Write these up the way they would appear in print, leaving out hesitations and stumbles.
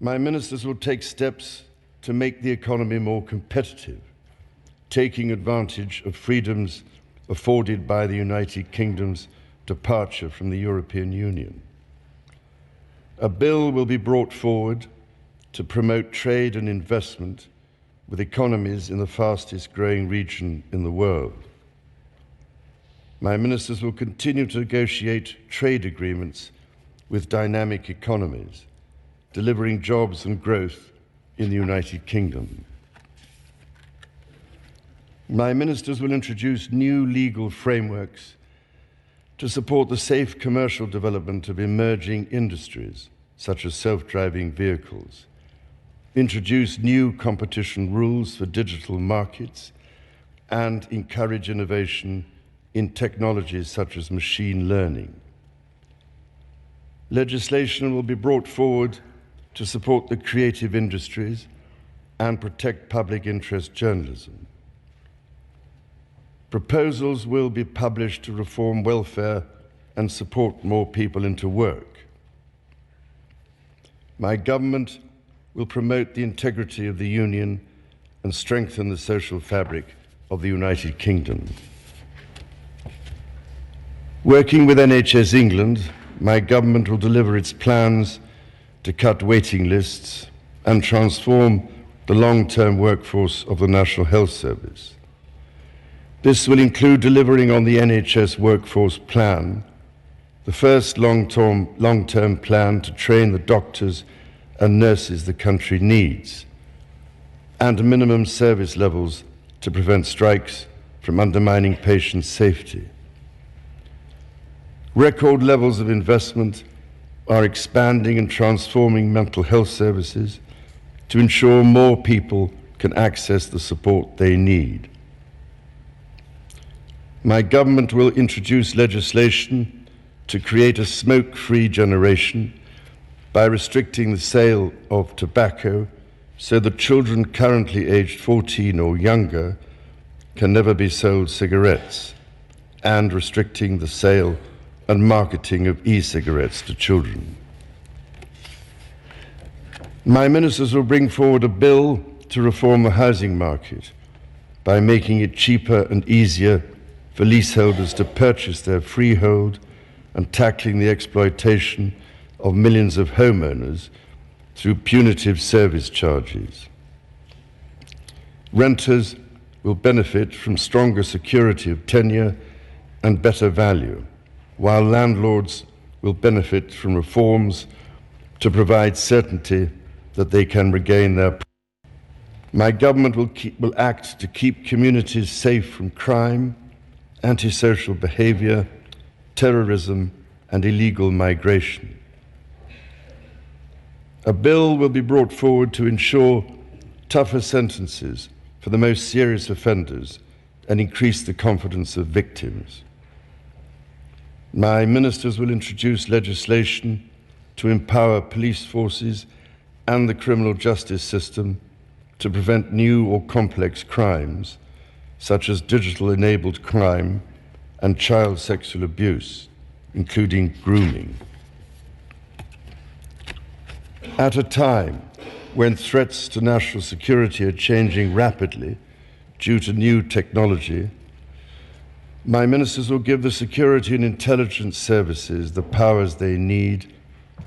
My ministers will take steps to make the economy more competitive, taking advantage of freedoms afforded by the United Kingdom's departure from the European Union. A bill will be brought forward to promote trade and investment with economies in the fastest growing region in the world. My ministers will continue to negotiate trade agreements with dynamic economies, delivering jobs and growth in the United Kingdom. My ministers will introduce new legal frameworks to support the safe commercial development of emerging industries, such as self-driving vehicles, introduce new competition rules for digital markets, and encourage innovation in technologies such as machine learning. Legislation will be brought forward to support the creative industries and protect public interest journalism. Proposals will be published to reform welfare and support more people into work. My government will promote the integrity of the Union and strengthen the social fabric of the United Kingdom. Working with NHS England, my government will deliver its plans to cut waiting lists and transform the long-term workforce of the National Health Service. This will include delivering on the NHS Workforce Plan, the first long-term plan to train the doctors and nurses the country needs, and minimum service levels to prevent strikes from undermining patient safety. Record levels of investment are expanding and transforming mental health services to ensure more people can access the support they need. My government will introduce legislation to create a smoke-free generation by restricting the sale of tobacco so that children currently aged 14 or younger can never be sold cigarettes, and restricting the sale and marketing of e-cigarettes to children. My ministers will bring forward a bill to reform the housing market by making it cheaper and easier for leaseholders to purchase their freehold and tackling the exploitation of millions of homeowners through punitive service charges. Renters will benefit from stronger security of tenure and better value, while landlords will benefit from reforms to provide certainty that they can regain their property. My government will act to keep communities safe from crime, antisocial behavior, terrorism, and illegal migration. A bill will be brought forward to ensure tougher sentences for the most serious offenders and increase the confidence of victims. My ministers will introduce legislation to empower police forces and the criminal justice system to prevent new or complex crimes, such as digital-enabled crime and child sexual abuse, including grooming. At a time when threats to national security are changing rapidly due to new technology, my ministers will give the security and intelligence services the powers they need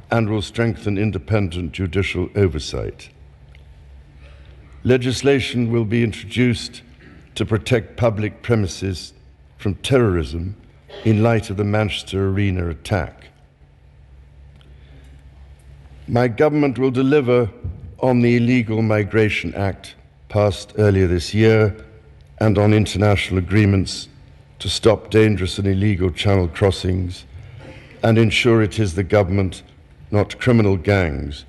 and will strengthen independent judicial oversight. Legislation will be introduced to protect public premises from terrorism in light of the Manchester Arena attack. My government will deliver on the Illegal Migration Act passed earlier this year and on international agreements to stop dangerous and illegal channel crossings and ensure it is the government, not criminal gangs,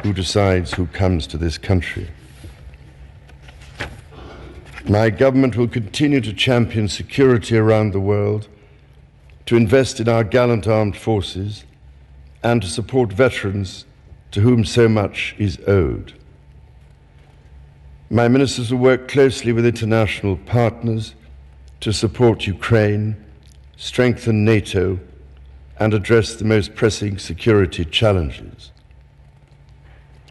who decides who comes to this country. My government will continue to champion security around the world, to invest in our gallant armed forces, and to support veterans to whom so much is owed. My ministers will work closely with international partners to support Ukraine, strengthen NATO, and address the most pressing security challenges.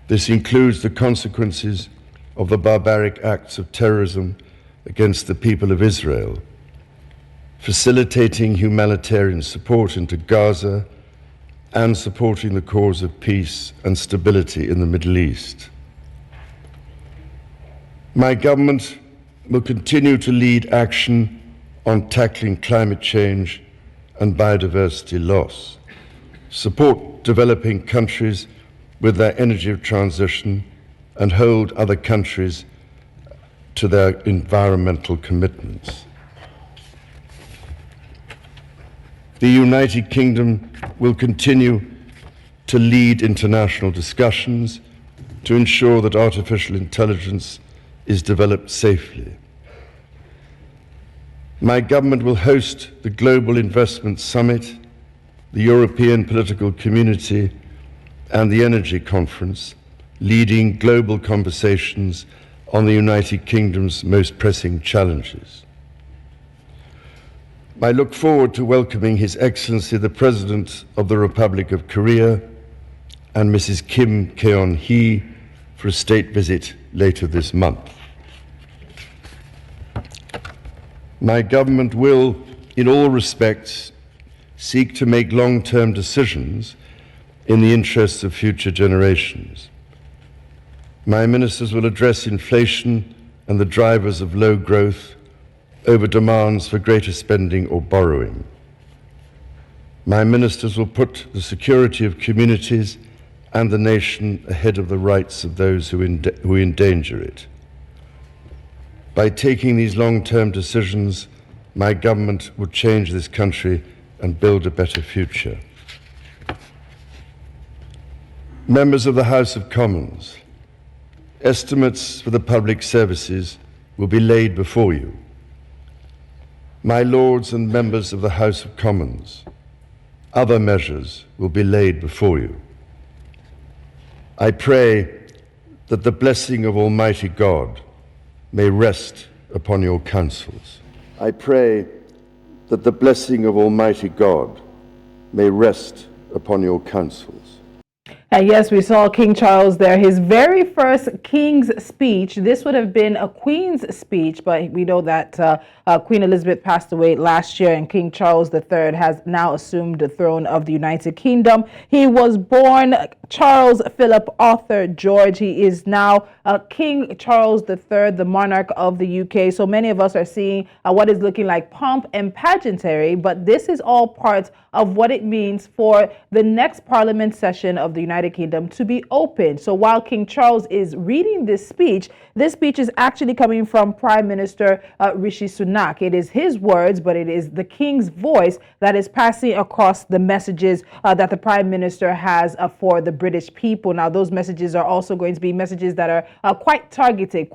This includes the consequences of the barbaric acts of terrorism against the people of Israel, facilitating humanitarian support into Gaza, and supporting the cause of peace and stability in the Middle East. My government will continue to lead action on tackling climate change and biodiversity loss, support developing countries with their energy transition, and hold other countries to their environmental commitments. The United Kingdom will continue to lead international discussions to ensure that artificial intelligence is developed safely. My government will host the Global Investment Summit, the European Political Community, and the Energy Conference, leading global conversations on the United Kingdom's most pressing challenges. I look forward to welcoming His Excellency the President of the Republic of Korea and Mrs. Kim Keon-hee for a state visit later this month. My government will, in all respects, seek to make long-term decisions in the interests of future generations. My ministers will address inflation and the drivers of low growth over demands for greater spending or borrowing. My ministers will put the security of communities and the nation ahead of the rights of those who endanger it. By taking these long-term decisions, my government will change this country and build a better future. Members of the House of Commons, estimates for the public services will be laid before you. My lords and members of the House of Commons, other measures will be laid before you. I pray that the blessing of Almighty God may rest upon your counsels. I pray that the blessing of Almighty God may rest upon your counsels. And yes, we saw King Charles there, his very first King's speech. This would have been a Queen's speech, but we know that Queen Elizabeth passed away last year, and King Charles III has now assumed the throne of the United Kingdom. He was born Charles Philip Arthur George. He is now King Charles III, the monarch of the UK. So many of us are seeing what is looking like pomp and pageantry, but this is all part of what it means for the next Parliament session of the United Kingdom to be open. So while King Charles is reading this speech is actually coming from Prime Minister Rishi Sunak. It is his words, but it is the King's voice that is passing across the messages that the Prime Minister has for the British people. Now, those messages are also going to be messages that are quite targeted,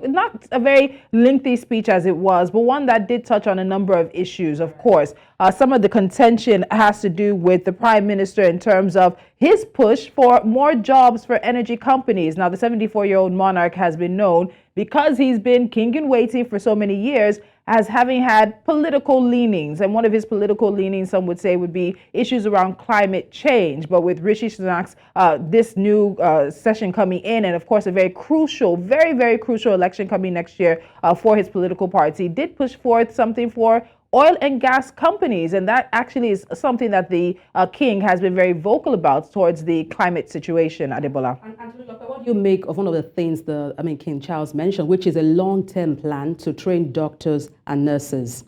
not a very lengthy speech as it was, but one that did touch on a number of issues, of course. Some of the contention has to do with the Prime Minister in terms of his push for more jobs for energy companies. Now, the 74-year-old monarch has been known, because he's been king in waiting for so many years, as having had political leanings. And one of his political leanings, some would say, would be issues around climate change. But with Rishi Sunak's this new session coming in, and of course a very crucial, very crucial election coming next year for his political party, did push forth something for oil and gas companies, and that actually is something that the king has been very vocal about towards the climate situation. Adebola. And what do you make of one of the things King Charles mentioned, which is a long-term plan to train doctors and nurses?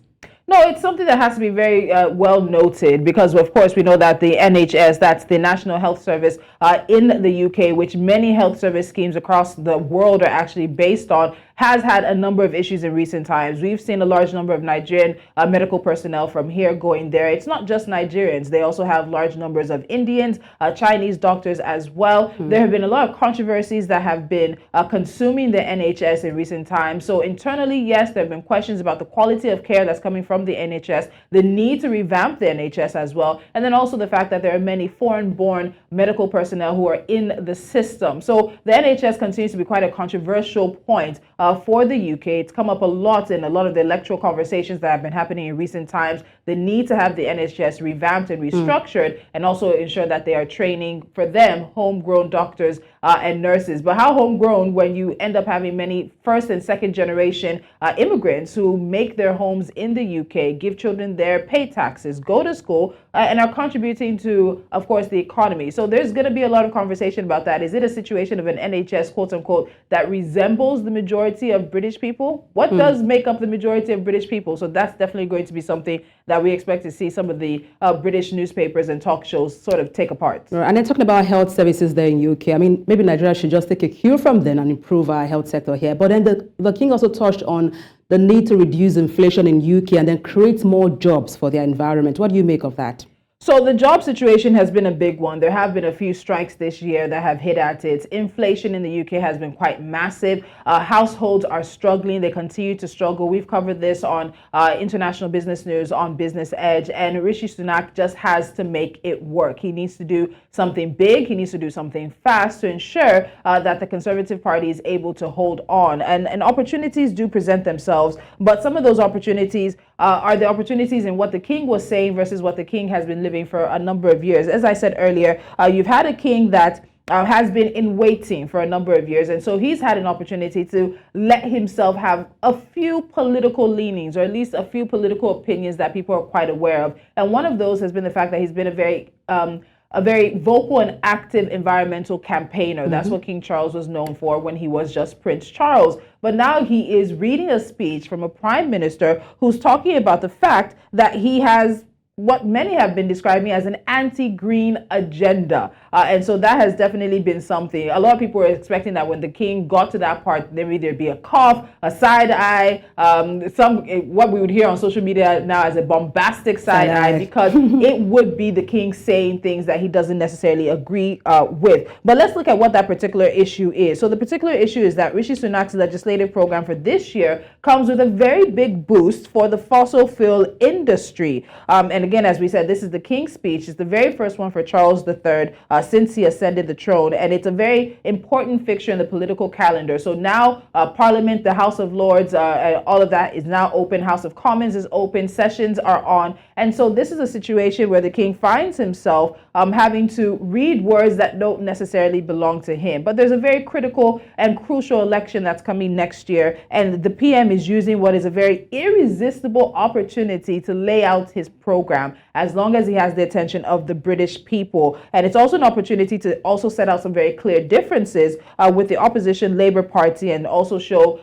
No, it's something that has to be very well noted, because of course we know that the NHS, that's the National Health Service in the UK, which many health service schemes across the world are actually based on, has had a number of issues in recent times. We've seen a large number of Nigerian medical personnel from here going there. It's not just Nigerians. They also have large numbers of Indians, Chinese doctors as well. Mm-hmm. There have been a lot of controversies that have been consuming the NHS in recent times. So internally, yes, there have been questions about the quality of care that's coming from the NHS, the need to revamp the NHS as well, and then also the fact that there are many foreign-born medical personnel who are in the system. So the NHS continues to be quite a controversial point for the UK. It's come up a lot in a lot of the electoral conversations that have been happening in recent times. The need to have the NHS revamped and restructured, and also ensure that they are training for them homegrown doctors and nurses. But how homegrown when you end up having many first and second generation immigrants who make their homes in the UK, give children there, pay taxes, go to school, and are contributing to, of course, the economy. So there's going to be a lot of conversation about that. Is it a situation of an NHS, quote unquote, that resembles the majority of British people? What does make up the majority of British people? So that's definitely going to be something that we expect to see some of the British newspapers and talk shows sort of take apart. Right. And then talking about health services there in UK, I mean, maybe Nigeria should just take a cue from them and improve our health sector here. But then the King also touched on the need to reduce inflation in UK and then create more jobs for their environment. What do you make of that? So the job situation has been a big one. There have been a few strikes this year that have hit at it. Inflation in the UK has been quite massive. Households are struggling. They continue to struggle. We've covered this on International Business News on Business Edge. And Rishi Sunak just has to make it work. He needs to do something big. He needs to do something fast to ensure that the Conservative Party is able to hold on. And opportunities do present themselves. But some of those opportunities are the opportunities in what the King was saying versus what the King has been living for a number of years. As I said earlier, you've had a king that has been in waiting for a number of years. And so he's had an opportunity to let himself have a few political leanings, or at least a few political opinions that people are quite aware of. And one of those has been the fact that he's been a very vocal and active environmental campaigner. That's what King Charles was known for when he was just Prince Charles. But now he is reading a speech from a prime minister who's talking about the fact that he has what many have been describing as an anti-green agenda. And so that has definitely been something. A lot of people were expecting that when the King got to that part, there'd be a cough, a side eye, what we would hear on social media now as a bombastic side eye, because it would be the King saying things that he doesn't necessarily agree with. But let's look at what that particular issue is. So the particular issue is that Rishi Sunak's legislative program for this year comes with a very big boost for the fossil fuel industry. And again, as we said, this is the King's speech. It's the very first one for Charles III since he ascended the throne. And it's a very important fixture in the political calendar. So now Parliament, the House of Lords, all of that is now open. House of Commons is open. Sessions are on. And so this is a situation where the King finds himself having to read words that don't necessarily belong to him. But there's a very critical and crucial election that's coming next year. And the PM is using what is a very irresistible opportunity to lay out his program, as long as he has the attention of the British people. And it's also an opportunity to also set out some very clear differences with the opposition Labour Party, and also show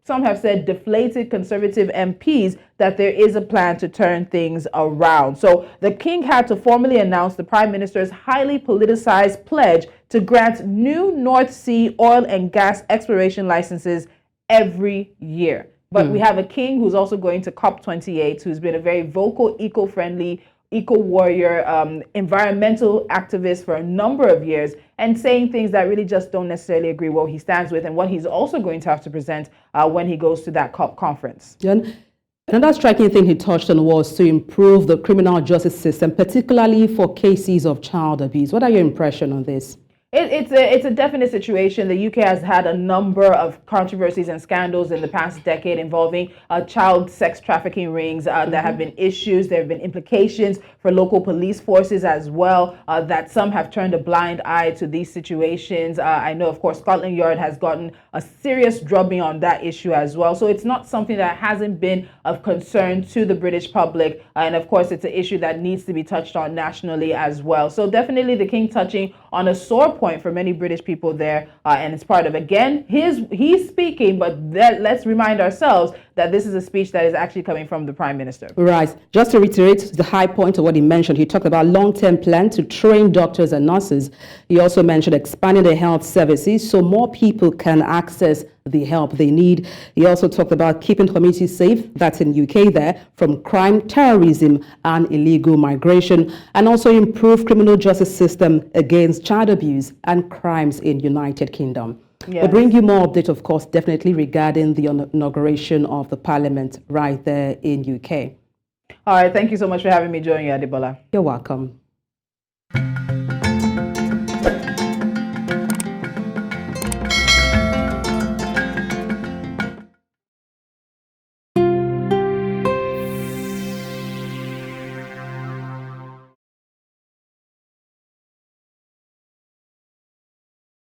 some have said, deflated Conservative MPs that there is a plan to turn things around. So the King had to formally announce the Prime Minister's highly politicized pledge to grant new North Sea oil and gas exploration licenses every year. But we have a King who's also going to COP28, who's been a very vocal, eco-friendly, eco-warrior, environmental activist for a number of years, and saying things that really just don't necessarily agree what he stands with and what he's also going to have to present when he goes to that COP conference. Another striking thing he touched on was to improve the criminal justice system, particularly for cases of child abuse. What are your impressions on this? It's a definite situation. The UK has had a number of controversies and scandals in the past decade involving child sex trafficking rings. There have been issues. There have been implications for local police forces as well, that some have turned a blind eye to these situations. I know, of course, Scotland Yard has gotten a serious drubbing on that issue as well. So it's not something that hasn't been of concern to the British public. And of course, it's an issue that needs to be touched on nationally as well. So definitely the King touching on a sore point for many British people there, and it's part of, again, he's speaking, but let's remind ourselves that this is a speech that is actually coming from the Prime Minister. Right. Just to reiterate the high point of what he mentioned, he talked about long-term plan to train doctors and nurses. He also mentioned expanding the health services so more people can access the help they need. He also talked about keeping communities safe, that's in UK there, from crime, terrorism, and illegal migration, and also improve criminal justice system against child abuse and crimes in United Kingdom. Yes. We'll bring you more update, of course, definitely regarding the inauguration of the Parliament right there in UK. All right, thank you so much for having me join you, Adebola. You're welcome.